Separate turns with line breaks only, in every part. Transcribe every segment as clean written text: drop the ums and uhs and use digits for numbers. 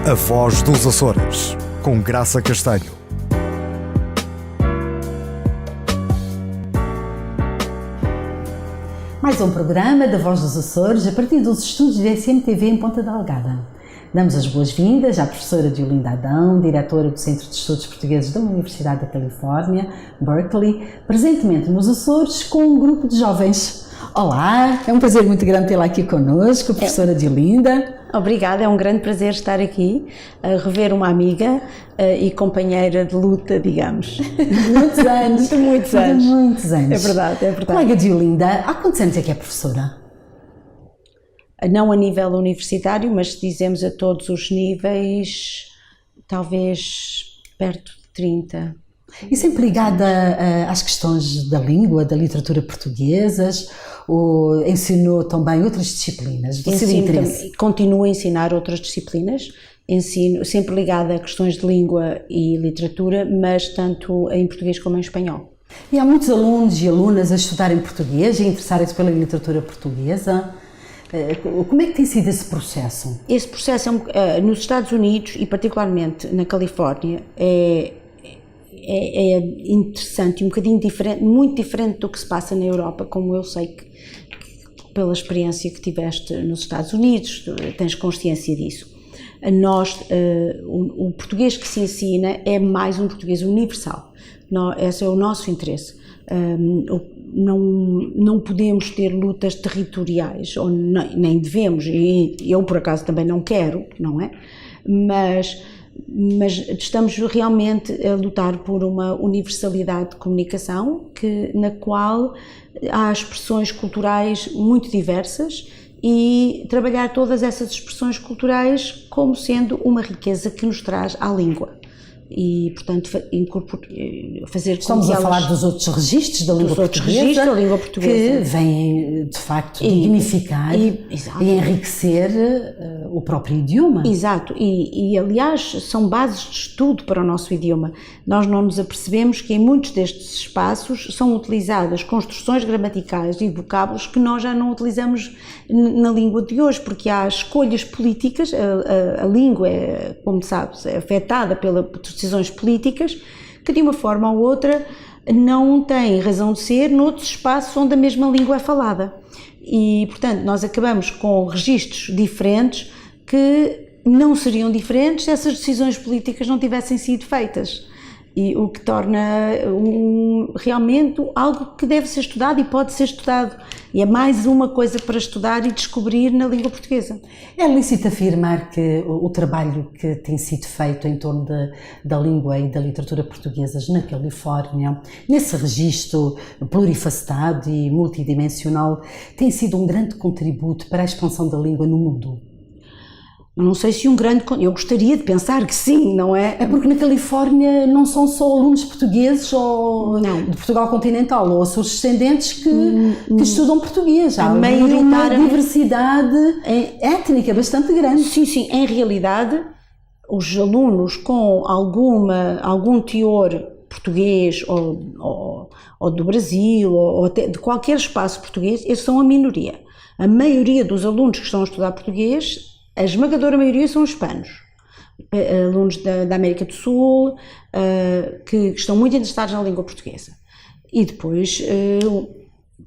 A Voz dos Açores, com Graça Castanho.
Mais um programa da Voz dos Açores, a partir dos estúdios da SMTV em Ponta Delgada. Damos as boas-vindas à professora Diolinda Adão, diretora do Centro de Estudos Portugueses da Universidade da Califórnia, Berkeley, presentemente nos Açores com um grupo de jovens. Olá, é um prazer muito grande tê-la aqui connosco, professora Diolinda.
Obrigada, é um grande prazer estar aqui, a rever uma amiga e companheira de luta, digamos.
De muitos anos.
De muitos anos.
De muitos anos.
É verdade, é verdade.
Colega Diolinda, há quantos anos é que é professora?
Não a nível universitário, mas se dizemos a todos os níveis, talvez perto de 30.
E sempre ligada às questões da língua, da literatura portuguesas, ou ensinou também outras disciplinas do seu interesse?
Continuo a ensinar outras disciplinas, ensino sempre ligada a questões de língua e literatura, mas tanto em português como em espanhol.
E há muitos alunos e alunas a estudarem português e a interessarem-se pela literatura portuguesa. Como é que tem sido esse processo?
Esse processo nos Estados Unidos e particularmente na Califórnia é interessante e um bocadinho diferente, muito diferente do que se passa na Europa, como eu sei que pela experiência que tiveste nos Estados Unidos, tens consciência disso. O português que se ensina é mais um português universal, esse é o nosso interesse. Não podemos ter lutas territoriais, ou nem devemos, e eu por acaso também não quero, não é? Mas estamos realmente a lutar por uma universalidade de comunicação na qual há expressões culturais muito diversas e trabalhar todas essas expressões culturais como sendo uma riqueza que nos traz à língua. E, portanto, fazer
Estamos a falar dos outros registros da língua portuguesa, que vêm, de facto, dignificar e enriquecer o próprio idioma.
Exato, e aliás são bases de estudo para o nosso idioma. Nós não nos apercebemos que em muitos destes espaços são utilizadas construções gramaticais e vocábulos que nós já não utilizamos na língua de hoje, porque há escolhas políticas, a língua, como sabes, é afetada pelas decisões políticas que de uma forma ou outra não têm razão de ser noutros espaços onde a mesma língua é falada. E, portanto, nós acabamos com registros diferentes que não seriam diferentes se essas decisões políticas não tivessem sido feitas. E o que torna realmente algo que deve ser estudado e pode ser estudado. E é mais uma coisa para estudar e descobrir na língua portuguesa.
É lícito afirmar que o trabalho que tem sido feito em torno da língua e da literatura portuguesas na Califórnia, nesse registro plurifacetado e multidimensional, tem sido um grande contributo para a expansão da língua no mundo?
Não sei se eu gostaria de pensar que sim, não é?
É porque na Califórnia não são só alunos portugueses ou de Portugal continental ou seus descendentes que estudam português. Há uma diversidade étnica bastante grande.
Sim, em realidade os alunos com algum teor português ou do Brasil ou até de qualquer espaço português, esses são a minoria. A maioria dos alunos que estão a estudar português, a esmagadora maioria são hispanos, alunos da América do Sul, que estão muito interessados na língua portuguesa. E depois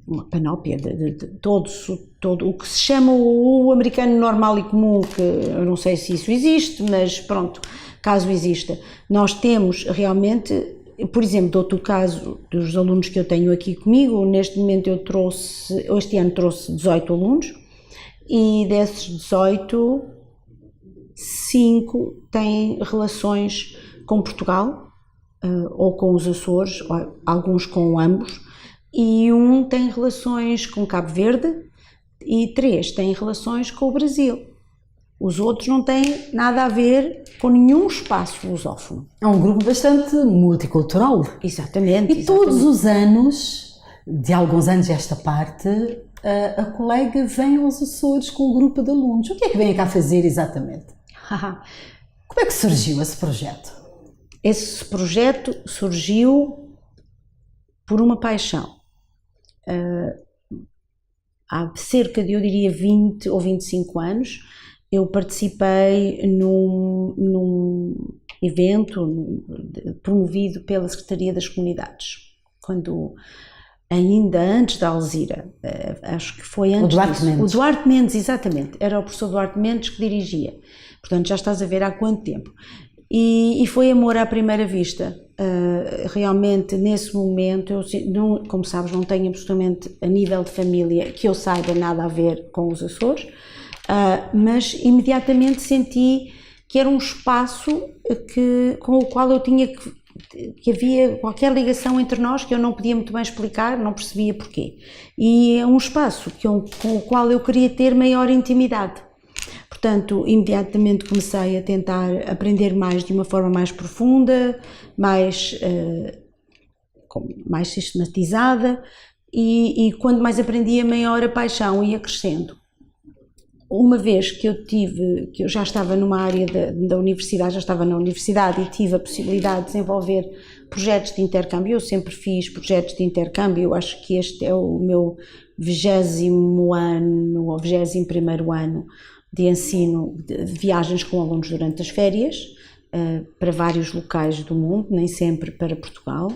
uma panóplia de todo o que se chama o americano normal e comum, que eu não sei se isso existe, mas pronto, caso exista. Nós temos realmente, por exemplo, dou-te o caso dos alunos que eu tenho aqui comigo. Neste momento este ano trouxe 18 alunos, e desses 18, 5 têm relações com Portugal, ou com os Açores, ou alguns com ambos, e 1 tem relações com Cabo Verde, e 3 têm relações com o Brasil. Os outros não têm nada a ver com nenhum espaço lusófono.
É um grupo bastante multicultural.
Exatamente.
E todos os anos, de alguns anos esta parte, a colega vem aos Açores com um grupo de alunos. O que é que vem cá fazer exatamente? Como é que surgiu esse projeto?
Esse projeto surgiu por uma paixão. Há cerca de, eu diria, 20 ou 25 anos, eu participei num evento promovido pela Secretaria das Comunidades, quando ainda antes da Alzira, acho que foi antes disso. O Duarte Mendes, exatamente, era o professor Duarte Mendes que dirigia, portanto já estás a ver há quanto tempo. E foi amor à primeira vista. Realmente nesse momento, eu não, como sabes, não tenho absolutamente a nível de família que eu saiba nada a ver com os Açores, mas imediatamente senti que era um espaço com o qual eu tinha que havia qualquer ligação entre nós que eu não podia muito bem explicar, não percebia porquê. E é um espaço com o qual eu queria ter maior intimidade. Portanto, imediatamente comecei a tentar aprender mais de uma forma mais profunda, mais sistematizada, e quando mais aprendia, maior a paixão ia crescendo. Uma vez que eu já estava numa área da universidade, já estava na universidade e tive a possibilidade de desenvolver projetos de intercâmbio, eu sempre fiz projetos de intercâmbio, eu acho que este é o meu 20º ano ou 21º ano de ensino de viagens com alunos durante as férias, para vários locais do mundo, nem sempre para Portugal,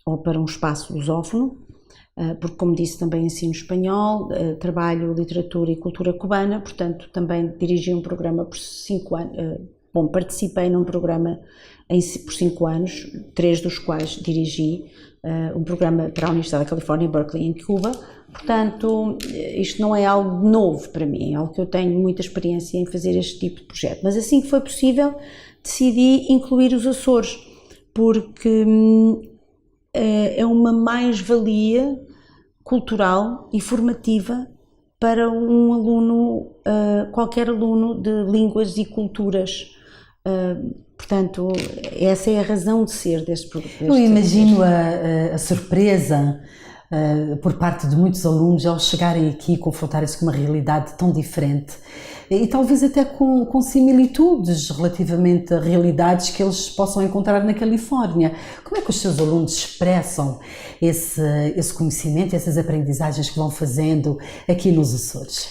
ou para um espaço lusófono, porque, como disse, também ensino espanhol, trabalho literatura e cultura cubana, portanto também dirigi um programa por 5 anos, participei num programa por 5 anos, 3 dos quais dirigi, um programa para a Universidade da Califórnia, Berkeley, em Cuba. Portanto, isto não é algo novo para mim, é algo que eu tenho muita experiência em fazer este tipo de projeto. Mas assim que foi possível, decidi incluir os Açores, porque é uma mais-valia cultural e formativa para um aluno, qualquer aluno de línguas e culturas. Portanto, essa é a razão de ser deste projeto.
Eu imagino a surpresa por parte de muitos alunos ao chegarem aqui e confrontarem-se com uma realidade tão diferente e talvez até com similitudes relativamente a realidades que eles possam encontrar na Califórnia. Como é que os seus alunos expressam esse conhecimento, essas aprendizagens que vão fazendo aqui nos Açores?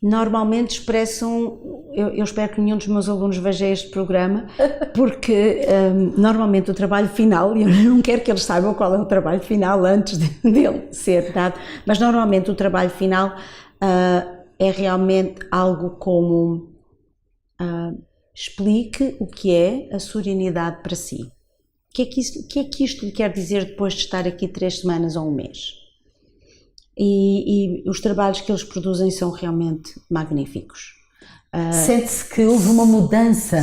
Normalmente expressam, eu espero que nenhum dos meus alunos veja este programa, porque normalmente o trabalho final, eu não quero que eles saibam qual é o trabalho final antes dele ser dado, mas normalmente o trabalho final é realmente algo como explique o que é a açorianidade para si. O que é que isto lhe quer dizer depois de estar aqui 3 semanas ou um mês? E os trabalhos que eles produzem são realmente magníficos.
Sente-se que houve uma mudança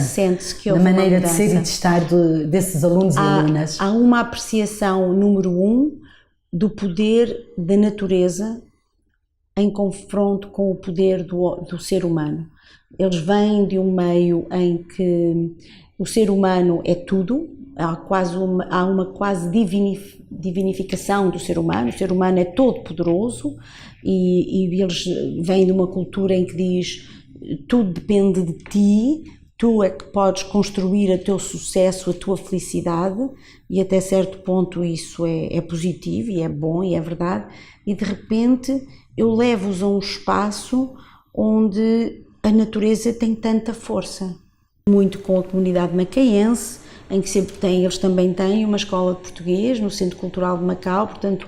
na maneira de ser e de estar desses alunos e alunas?
Há uma apreciação, número 1, do poder da natureza em confronto com o poder do ser humano. Eles vêm de um meio em que o ser humano é tudo, há uma quase divinificação do ser humano, o ser humano é todo poderoso e eles vêm de uma cultura em que diz tudo depende de ti, tu é que podes construir o teu sucesso, a tua felicidade, e até certo ponto isso é positivo e é bom e é verdade, e de repente eu levo-os a um espaço onde a natureza tem tanta força. Muito com a comunidade macaense, em que eles também têm uma escola de português no Centro Cultural de Macau, portanto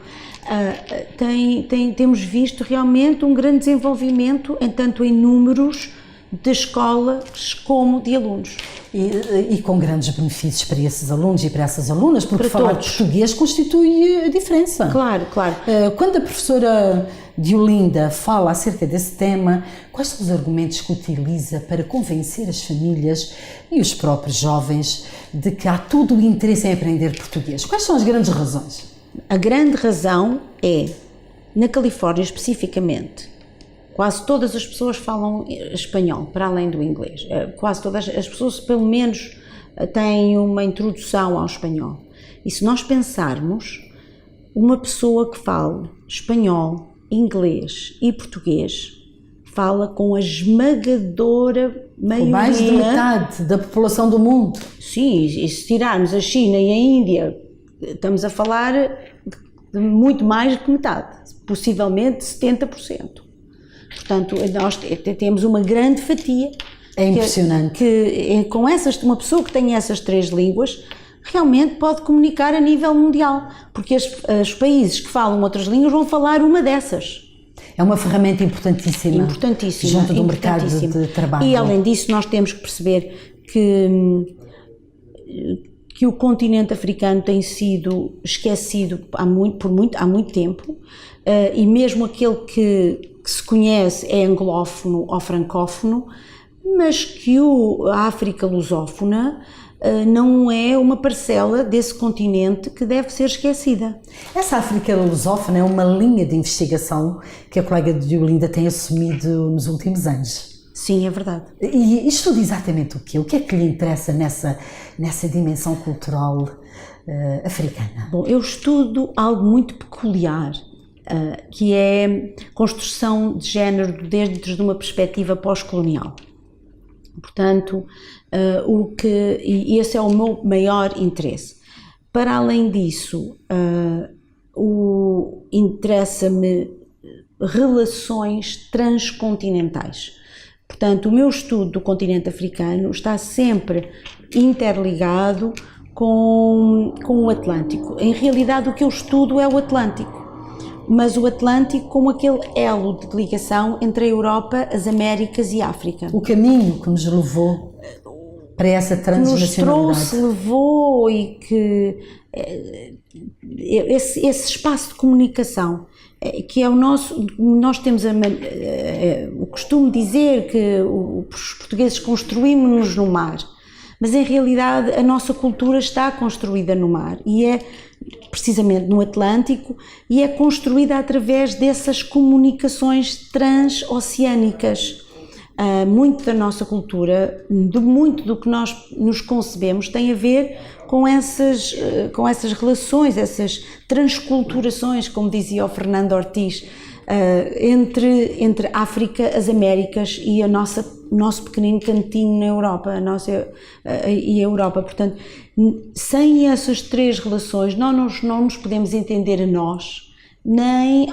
temos visto realmente um grande desenvolvimento, tanto em números de escolas como de alunos.
E com grandes benefícios para esses alunos e para essas alunas, porque
para
falar
todos.
Português constitui a diferença.
Claro, claro.
Quando a professora Diolinda fala acerca desse tema, quais são os argumentos que utiliza para convencer as famílias e os próprios jovens de que há todo o interesse em aprender português? Quais são as grandes razões?
A grande razão é, na Califórnia especificamente, quase todas as pessoas falam espanhol, para além do inglês. Quase todas as pessoas, pelo menos, têm uma introdução ao espanhol. E se nós pensarmos, uma pessoa que fala espanhol, inglês e português, fala com a esmagadora maioria...
Com mais de metade da população do mundo.
Sim, e se tirarmos a China e a Índia, estamos a falar de muito mais do que metade, possivelmente 70%. Portanto, nós temos uma grande fatia.
É impressionante.
Com uma pessoa que tem essas 3 línguas, realmente pode comunicar a nível mundial, porque os países que falam outras línguas vão falar uma dessas.
É uma ferramenta importantíssima.
Importantíssima.
Junto do mercado de trabalho.
E além disso, nós temos que perceber que o continente africano tem sido esquecido há muito tempo, e mesmo aquele que se conhece é anglófono ou francófono, mas que a África lusófona não é uma parcela desse continente que deve ser esquecida.
Essa África lusófona é uma linha de investigação que a colega de Diolinda tem assumido nos últimos anos.
Sim, é verdade.
E estuda exatamente o quê? O que é que lhe interessa nessa dimensão cultural africana?
Bom, eu estudo algo muito peculiar, que é construção de género dentro de uma perspectiva pós-colonial. Portanto, esse é o meu maior interesse. Para além disso, interessa-me relações transcontinentais. Portanto, o meu estudo do continente africano está sempre interligado com o Atlântico. Em realidade, o que eu estudo é o Atlântico, mas o Atlântico como aquele elo de ligação entre a Europa, as Américas e a África.
O caminho que nos levou para essa transnacionalidade.
Nos trouxe, levou, e que esse espaço de comunicação, que é nós temos o costume de dizer que os portugueses construímos-nos no mar, mas em realidade a nossa cultura está construída no mar, e é precisamente no Atlântico, e é construída através dessas comunicações transoceânicas. Muito da nossa cultura, muito do que nós nos concebemos, tem a ver com essas relações, essas transculturações, como dizia o Fernando Ortiz, entre a África, as Américas e o nosso pequenino cantinho na Europa, e a Europa. Portanto, sem essas 3 relações, não nos podemos entender a nós, nem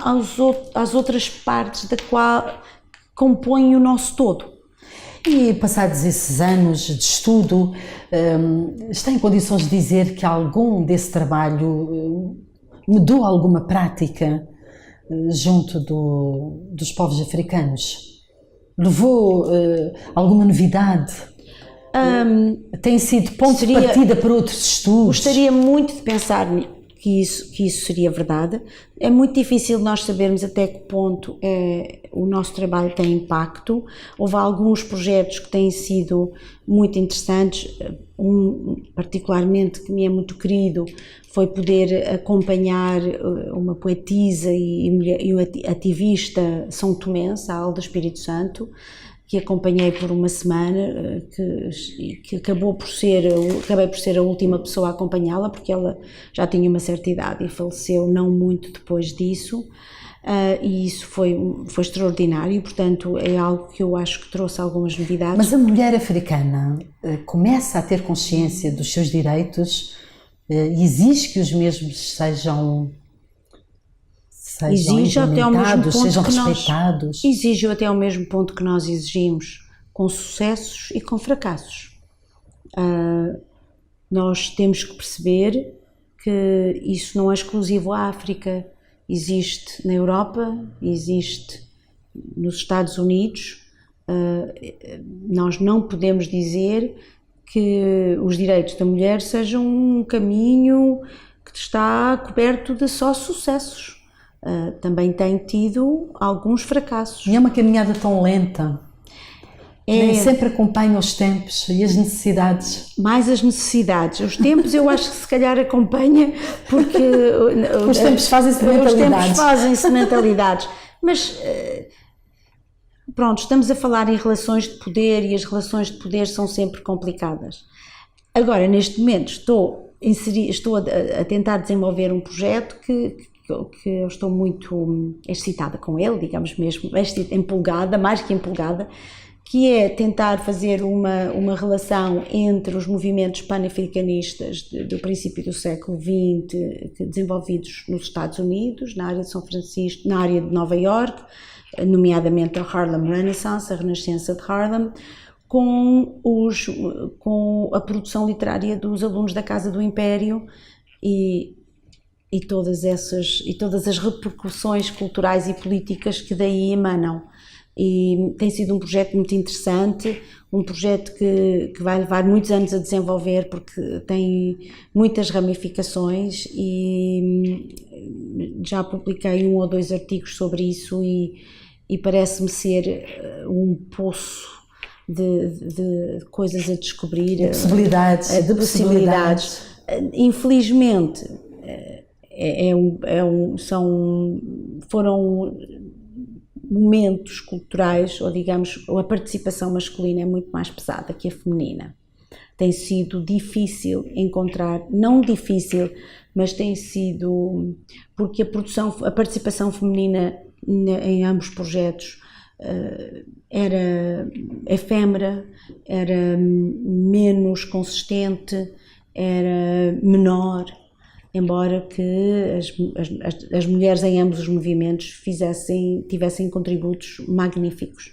às outras partes da qual compõem o nosso todo.
E passados esses anos de estudo, está em condições de dizer que algum desse trabalho mudou alguma prática junto dos povos africanos? Levou alguma novidade? Tem sido ponto de partida para outros estudos?
Gostaria muito de pensar que isso seria verdade. É muito difícil nós sabermos até que ponto o nosso trabalho tem impacto. Houve alguns projetos que têm sido muito interessantes, particularmente que me é muito querido, foi poder acompanhar uma poetisa e ativista são tomense, a Alda Espírito Santo, que acompanhei por uma semana, que acabei por ser a última pessoa a acompanhá-la, porque ela já tinha uma certa idade e faleceu não muito depois disso, e isso foi extraordinário. Portanto, é algo que eu acho que trouxe algumas novidades.
Mas a mulher africana começa a ter consciência dos seus direitos e exige que os mesmos sejam implementados, sejam respeitados.
Exige até ao mesmo ponto que nós exigimos, com sucessos e com fracassos. Nós temos que perceber que isso não é exclusivo à África. Existe na Europa, existe nos Estados Unidos. Nós não podemos dizer que os direitos da mulher sejam um caminho que está coberto de só sucessos. Também tem tido alguns fracassos.
E é uma caminhada tão lenta. Nem sempre acompanha os tempos e as necessidades.
Mais as necessidades. Os tempos eu acho que se calhar acompanha, porque
os tempos fazem-se
mentalidades. Mas pronto, estamos a falar em relações de poder, e as relações de poder são sempre complicadas. Agora, neste momento, estou a tentar desenvolver um projeto que eu estou muito excitada com ele, digamos mesmo, empolgada, mais que empolgada, que é tentar fazer uma relação entre os movimentos panafricanistas do princípio do século XX, desenvolvidos nos Estados Unidos, na área de São Francisco, na área de Nova Iorque, nomeadamente a Harlem Renaissance, a Renascença de Harlem, com a produção literária dos alunos da Casa do Império e todas as repercussões culturais e políticas que daí emanam. E tem sido um projeto muito interessante, um projeto que vai levar muitos anos a desenvolver porque tem muitas ramificações e já publiquei 1 ou 2 artigos sobre isso e parece-me ser um poço de coisas a descobrir.
De possibilidades.
Infelizmente, foram momentos culturais, ou digamos, a participação masculina é muito mais pesada que a feminina. Tem sido difícil encontrar, não difícil, mas tem sido, porque a participação feminina em ambos os projetos era efêmera, era menos consistente, era menor, embora que as mulheres em ambos os movimentos tivessem contributos magníficos.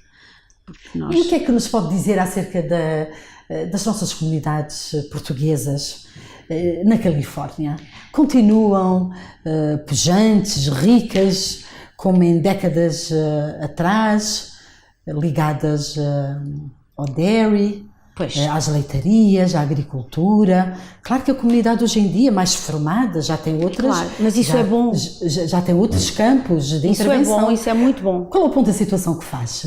E o que é que nos pode dizer acerca das nossas comunidades portuguesas na Califórnia? Continuam pujantes, ricas, como em décadas atrás, ligadas ao dairy, às leitarias, à agricultura? Claro que a comunidade hoje em dia, mais formada, já tem outras...
Claro, mas isso é bom.
Já tem outros campos de intervenção.
Isso é bom, isso é muito bom.
Qual é o ponto da situação que faz?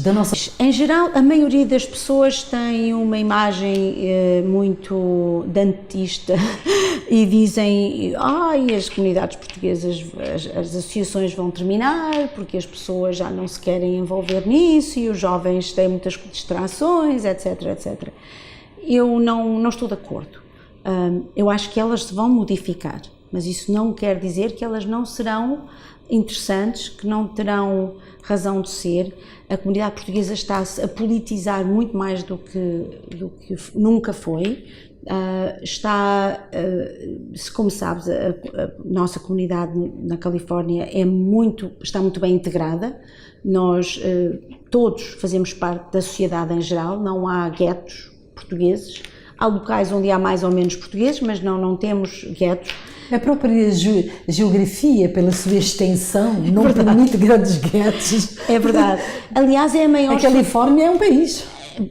Em geral, a maioria das pessoas tem uma imagem muito dantista e dizem as comunidades portuguesas, as associações vão terminar porque as pessoas já não se querem envolver nisso e os jovens têm muitas distrações, etc, etc. Eu não estou de acordo. Eu acho que elas se vão modificar, mas isso não quer dizer que elas não serão interessantes, que não terão razão de ser. A comunidade portuguesa está-se a politizar muito mais do que nunca foi. Como sabes, a nossa comunidade na Califórnia está muito bem integrada. Nós todos fazemos parte da sociedade em geral, não há guetos portugueses. Há locais onde há mais ou menos portugueses, mas não temos guetos.
A própria geografia, pela sua extensão, não permite grandes guetos.
É verdade. Aliás, é a maior...
A Califórnia é um país.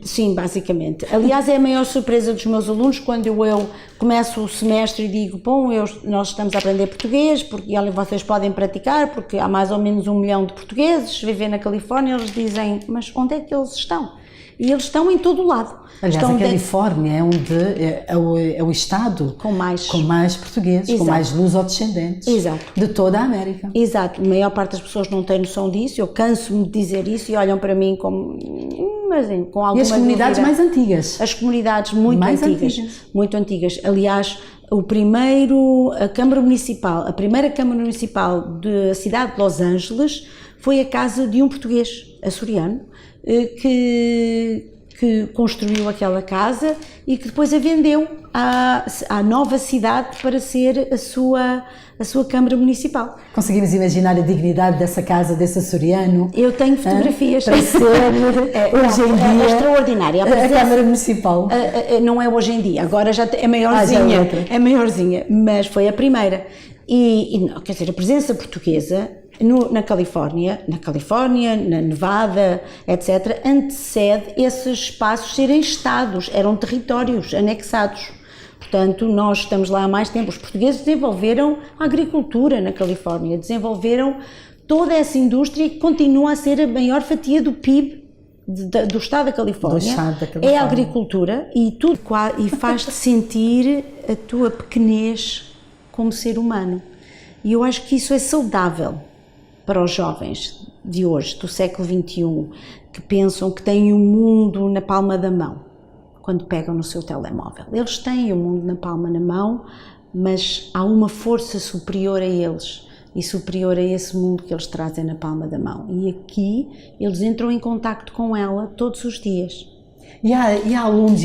Sim, basicamente. Aliás, é a maior surpresa dos meus alunos quando eu começo o semestre e digo, nós estamos a aprender português, porque vocês podem praticar, porque há mais ou menos 1 milhão de portugueses vivem na Califórnia. Eles dizem, mas onde é que eles estão? E eles estão em todo o lado.
Aliás, a Califórnia é o estado com mais portugueses, exato, com mais lusodescendentes,
exato,
de toda a América.
Exato, a maior parte das pessoas não tem noção disso, eu canso-me de dizer isso e olham para mim com alguma
E as comunidades mais antigas?
As comunidades muito antigas. Aliás, a primeira Câmara Municipal da cidade de Los Angeles foi a casa de um português açoriano, que construiu aquela casa e que depois a vendeu à nova cidade para ser a sua Câmara Municipal.
Conseguimos imaginar a dignidade dessa casa, desse açoriano?
Eu tenho fotografias.
Para ser hoje em dia
extraordinária.
A Câmara Municipal.
Não é hoje em dia, agora já é maiorzinha. É maiorzinha, mas foi a primeira. Quer dizer, a presença portuguesa na Califórnia, na Nevada, etc., antecede esses espaços serem estados, eram territórios anexados. Portanto, nós estamos lá há mais tempo. Os portugueses desenvolveram a agricultura na Califórnia, desenvolveram toda essa indústria que continua a ser a maior fatia do PIB do estado da Califórnia. É a agricultura e faz-te sentir a tua pequenez como ser humano. E eu acho que isso é saudável para os jovens de hoje, do século XXI, que pensam que têm o mundo na palma da mão, quando pegam no seu telemóvel. Eles têm o mundo na palma da mão, mas há uma força superior a eles e superior a esse mundo que eles trazem na palma da mão. E aqui eles entram em contacto com ela todos os dias.
E há alunos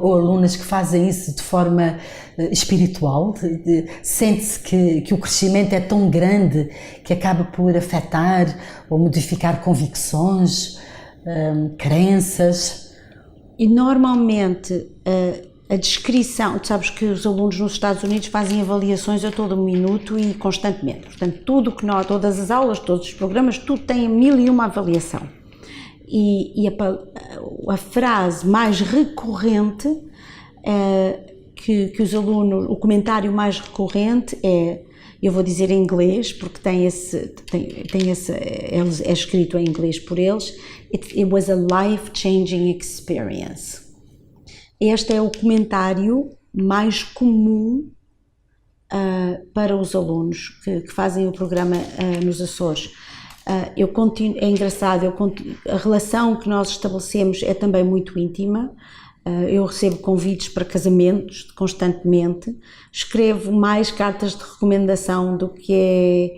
ou alunas que fazem isso de forma espiritual? Sente-se que o crescimento é tão grande que acaba por afetar ou modificar convicções, crenças?
E normalmente a descrição, tu sabes que os alunos nos Estados Unidos fazem avaliações a todo minuto e constantemente, portanto todas as aulas, todos os programas, tudo tem 1001 avaliação. E a frase mais recorrente que os alunos, o comentário mais recorrente é, eu vou dizer em inglês, porque é escrito em inglês por eles, it was a life-changing experience. Este é o comentário mais comum para os alunos que fazem o programa nos Açores. É engraçado, a relação que nós estabelecemos é também muito íntima. Eu recebo convites para casamentos constantemente, escrevo mais cartas de recomendação do que é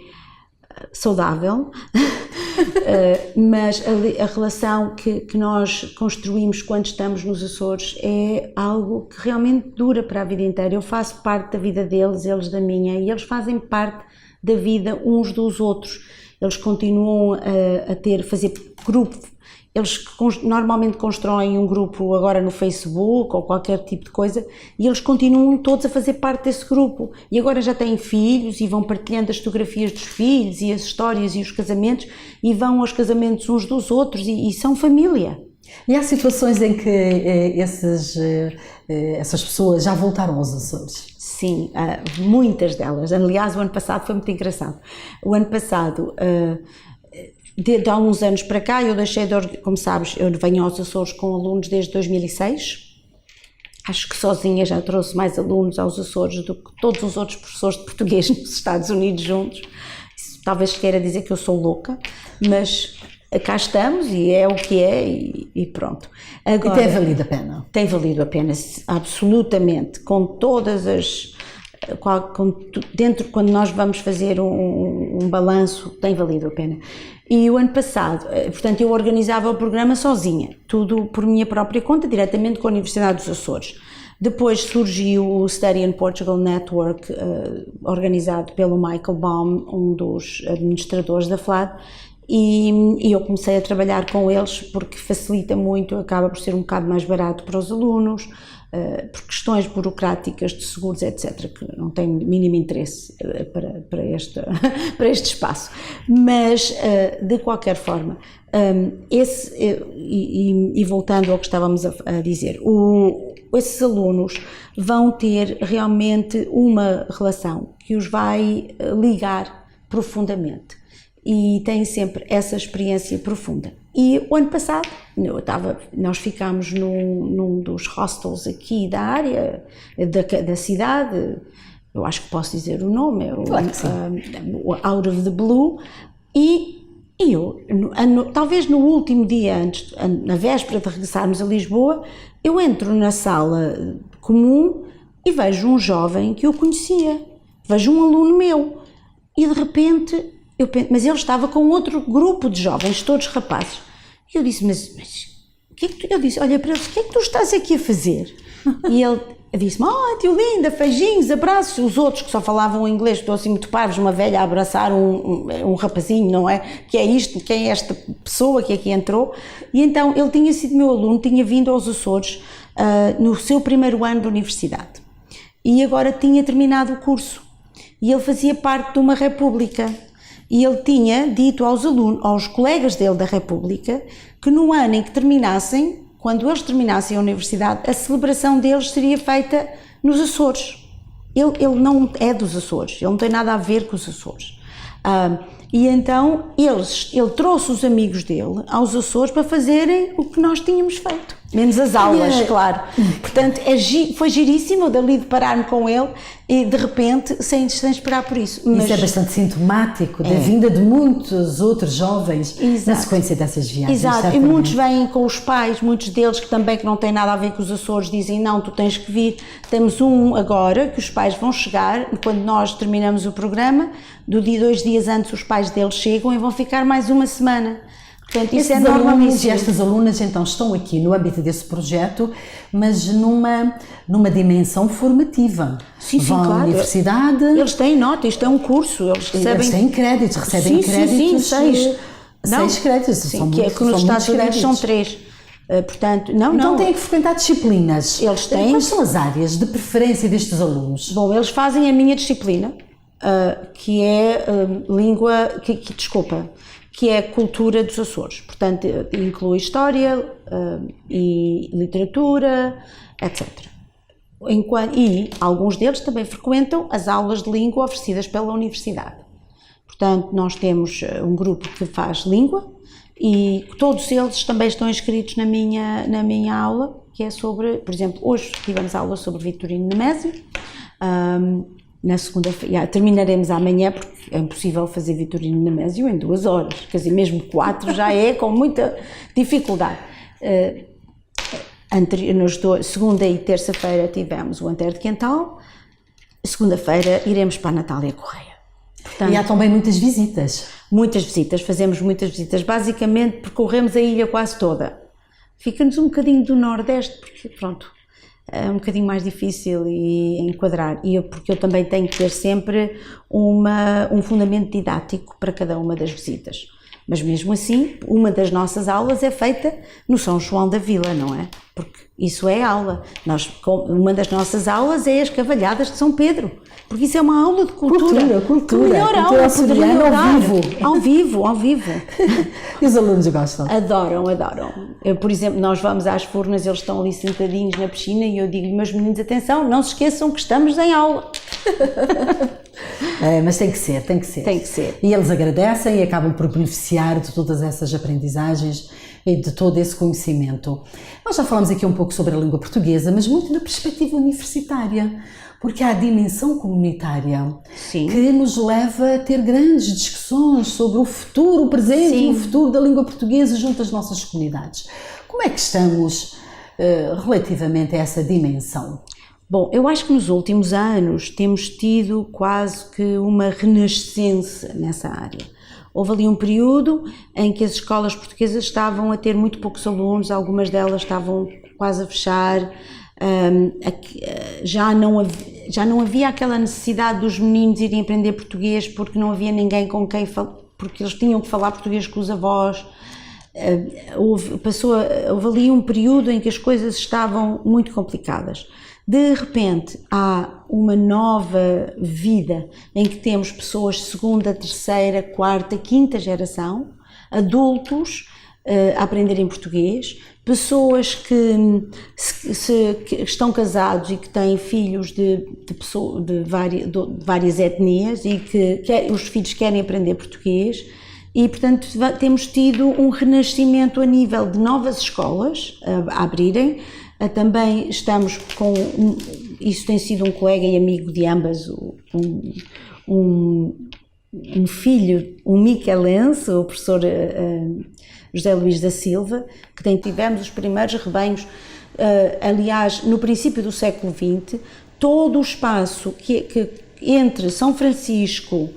saudável, mas a relação que nós construímos quando estamos nos Açores é algo que realmente dura para a vida inteira. Eu faço parte da vida deles, eles da minha, e eles fazem parte da vida uns dos outros. Eles continuam a fazer grupo. Eles normalmente constroem um grupo agora no Facebook ou qualquer tipo de coisa e eles continuam todos a fazer parte desse grupo. E agora já têm filhos e vão partilhando as fotografias dos filhos e as histórias e os casamentos e vão aos casamentos uns dos outros e são família.
E há situações em que essas pessoas já voltaram aos Açores?
Sim, muitas delas. Aliás, o ano passado foi muito engraçado. O ano passado... De há uns anos para cá, eu deixei como sabes, eu venho aos Açores com alunos desde 2006. Acho que sozinha já trouxe mais alunos aos Açores do que todos os outros professores de português nos Estados Unidos juntos. Isso talvez queira dizer que eu sou louca, mas cá estamos e é o que é e pronto. Agora,
e tem valido a pena?
Tem valido a pena, absolutamente, com todas as... quando nós vamos fazer um balanço, tem valido a pena. E o ano passado, portanto, eu organizava o programa sozinha, tudo por minha própria conta, diretamente com a Universidade dos Açores. Depois surgiu o Study in Portugal Network, organizado pelo Michael Baum, um dos administradores da FLAD, e eu comecei a trabalhar com eles porque facilita muito, acaba por ser um bocado mais barato para os alunos, por questões burocráticas de seguros, etc., que não têm mínimo interesse para este espaço. Mas, de qualquer forma, voltando ao que estávamos a dizer, esses alunos vão ter realmente uma relação que os vai ligar profundamente e têm sempre essa experiência profunda. E o ano passado, nós ficámos num dos hostels aqui da área, da cidade, eu acho que posso dizer o nome,
claro que sim.
Out of the Blue, e eu, talvez no último dia antes, na véspera de regressarmos a Lisboa, eu entro na sala comum e vejo um jovem que eu conhecia, vejo um aluno meu, e de repente... mas ele estava com outro grupo de jovens, todos rapazes. E eu disse, mas o que é que tu... Eu disse, olha para eles, o que é que tu estás aqui a fazer? E ele disse-me, tio Linda, feijinhos, abraços. Os outros que só falavam inglês, estou assim muito parvos, uma velha a abraçar um rapazinho, não é? Que é isto, quem é esta pessoa que aqui entrou? E então ele tinha sido meu aluno, tinha vindo aos Açores no seu primeiro ano de universidade. E agora tinha terminado o curso. E ele fazia parte de uma república. E ele tinha dito aos colegas dele da República que no ano em que terminassem, quando eles terminassem a universidade, a celebração deles seria feita nos Açores. Ele não é dos Açores, ele não tem nada a ver com os Açores. E então ele trouxe os amigos dele aos Açores para fazerem o que nós tínhamos feito. Menos as aulas, claro. Portanto, foi giríssimo dali de parar-me com ele e de repente, sem esperar por isso. Mas
isso é bastante sintomático da vinda de muitos outros jovens na sequência dessas viagens.
Exato,
certamente.
E muitos vêm com os pais, muitos deles que não têm nada a ver com os Açores, dizem não, tu tens que vir. Temos um agora, que os pais vão chegar, quando nós terminamos o programa, 2 dias antes os pais deles chegam e vão ficar mais uma semana. Portanto, isso
Estes
é
alunos e
normalíssimo.
estas alunas então estão aqui no âmbito desse projeto, mas numa dimensão formativa.
Sim,
Vão à
claro.
universidade,
Eles têm nota, isto é um curso, eles recebem...
eles têm créditos, recebem créditos.
Seis.
Seis créditos,
Sim,
são
que é
muitos,
que nos
são
Estados
muitos
Unidos são
créditos.
3. Portanto, não.
Então têm que frequentar disciplinas.
Eles têm.
Quais são as áreas de preferência destes alunos?
Bom, eles fazem a minha disciplina, que é que é cultura dos Açores. Portanto, inclui história e literatura, etc. E alguns deles também frequentam as aulas de língua oferecidas pela universidade. Portanto, nós temos um grupo que faz língua e todos eles também estão inscritos na minha aula, que é sobre, por exemplo, hoje tivemos aula sobre Vitorino Nemésio. Na segunda-feira, terminaremos amanhã, porque é impossível fazer Vitorino Nemésio em 2 horas, quer dizer, mesmo 4 já é com muita dificuldade. Segunda e terça-feira tivemos o Antero de Quental, segunda-feira iremos para a Natália Correia. Portanto,
E há também muitas visitas.
muitas visitas, fazemos muitas visitas, basicamente percorremos a ilha quase toda. Fica-nos um bocadinho do Nordeste, porque pronto, é um bocadinho mais difícil e enquadrar, porque eu também tenho que ter sempre um fundamento didático para cada uma das visitas. Mas mesmo assim, uma das nossas aulas é feita no São João da Vila, não é? Porque isso é aula. Uma das nossas aulas é as Cavalhadas de São Pedro, porque isso é uma aula de cultura.
Cultura.
Que melhor
Cultura
aula
açoriana
poderia
ao
dar.
vivo.
Ao vivo.
E os alunos gostam?
Adoram. Por exemplo, nós vamos às Furnas, eles estão ali sentadinhos na piscina e eu digo-lhe, meus meninos, atenção, não se esqueçam que estamos em aula.
Mas tem que ser.
Tem que ser.
E eles agradecem e acabam por beneficiar de todas essas aprendizagens e de todo esse conhecimento. Nós já falamos aqui um pouco sobre a língua portuguesa, mas muito na perspectiva universitária, porque há a dimensão comunitária.
Sim.
Que nos leva a ter grandes discussões sobre o futuro, o presente e o futuro da língua portuguesa junto às nossas comunidades. Como é que estamos relativamente a essa dimensão?
Bom, eu acho que nos últimos anos temos tido quase que uma renascença nessa área. Houve ali um período em que as escolas portuguesas estavam a ter muito poucos alunos, algumas delas estavam quase a fechar, já não havia aquela necessidade dos meninos irem aprender português porque não havia ninguém com quem falar, porque eles tinham que falar português com os avós. Houve ali um período em que as coisas estavam muito complicadas. De repente há uma nova vida em que temos pessoas de segunda, terceira, quarta, quinta geração, adultos a aprenderem português, pessoas que estão casados e que têm filhos de várias etnias e que os filhos querem aprender português. E, portanto, temos tido um renascimento a nível de novas escolas a abrirem. Também estamos com, isso tem sido um colega e amigo de ambas, um filho, um miquelense, o professor José Luís da Silva, que tivemos os primeiros rebanhos, aliás, no princípio do século XX, todo o espaço que entre São Francisco,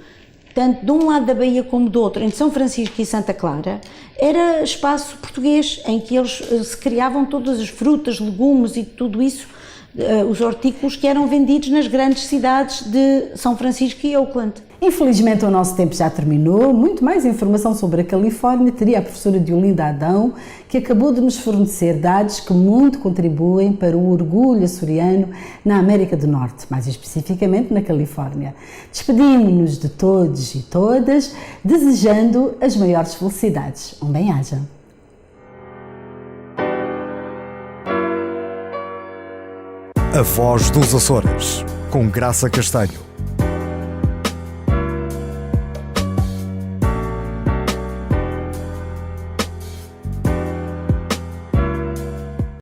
tanto de um lado da Bahia como do outro, entre São Francisco e Santa Clara, era espaço português, em que eles se criavam todas as frutas, legumes e tudo isso, os hortícolas que eram vendidos nas grandes cidades de São Francisco e Oakland.
Infelizmente o nosso tempo já terminou. Muito mais informação sobre a Califórnia teria a professora Diolinda Adão, que acabou de nos fornecer dados que muito contribuem para o orgulho açoriano na América do Norte, mais especificamente na Califórnia. Despedimos-nos de todos e todas, desejando as maiores felicidades. Um bem-aja.
A Voz dos Açores, com Graça Castanho.